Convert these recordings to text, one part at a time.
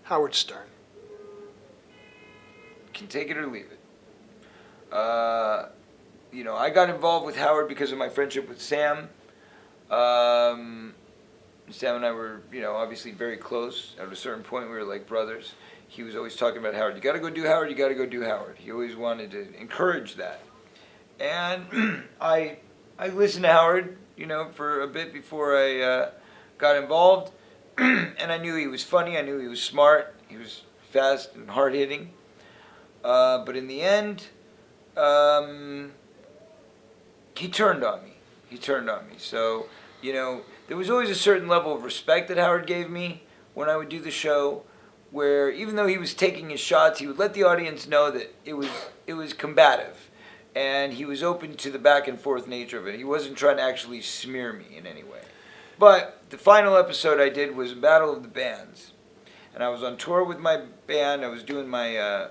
Howard Stern. Can take it or leave it. I got involved with Howard because of my friendship with Sam. Sam and I were, obviously very close. At a certain point, we were like brothers. He was always talking about Howard. You got to go do Howard. You got to go do Howard. He always wanted to encourage that. And I listened to Howard, for a bit before I got involved. And I knew he was funny. I knew he was smart. He was fast and hard hitting. But in the end, he turned on me. So, there was always a certain level of respect that Howard gave me when I would do the show, where even though he was taking his shots, he would let the audience know that it was combative, and he was open to the back and forth nature of it. He wasn't trying to actually smear me in any way. But the final episode I did was Battle of the Bands, and I was on tour with my band. I was doing my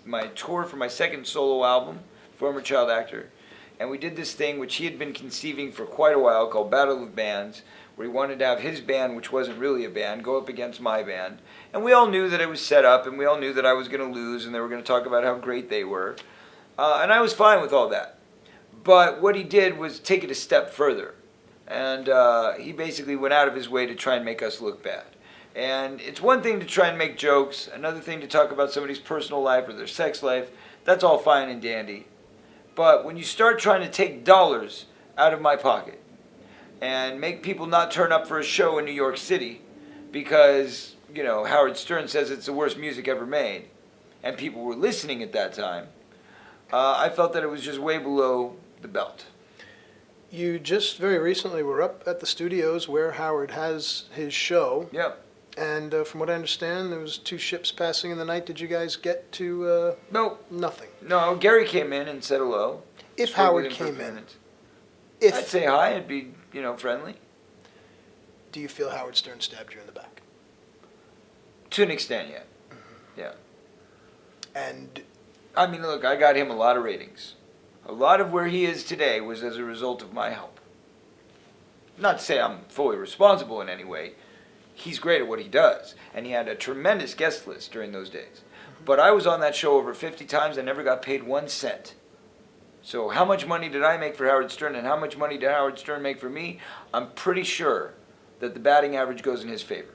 my tour for my second solo album, Former Child Actor. And we did this thing which he had been conceiving for quite a while called Battle of Bands, where he wanted to have his band, which wasn't really a band, go up against my band. And we all knew that it was set up, and we all knew that I was going to lose, and they were going to talk about how great they were. And I was fine with all that. But what he did was take it a step further. And he basically went out of his way to try and make us look bad. And it's one thing to try and make jokes, another thing to talk about somebody's personal life or their sex life. That's all fine and dandy. But when you start trying to take dollars out of my pocket and make people not turn up for a show in New York City because, Howard Stern says it's the worst music ever made, and people were listening at that time, I felt that it was just way below the belt. You just very recently were up at the studios where Howard has his show. Yep. And from what I understand, there was 2 ships passing in the night. Did you guys get to... No. Nothing. No, Gary came in and said hello. If Howard came in, I'd say hi and be, friendly. Do you feel Howard Stern stabbed you in the back? To an extent, yeah. Mm-hmm. Yeah. And... I mean, look, I got him a lot of ratings. A lot of where he is today was as a result of my help. Not to say I'm fully responsible in any way. He's great at what he does, and he had a tremendous guest list during those days. But I was on that show over 50 times. I never got paid 1 cent. So how much money did I make for Howard Stern, and how much money did Howard Stern make for me? I'm pretty sure that the batting average goes in his favor.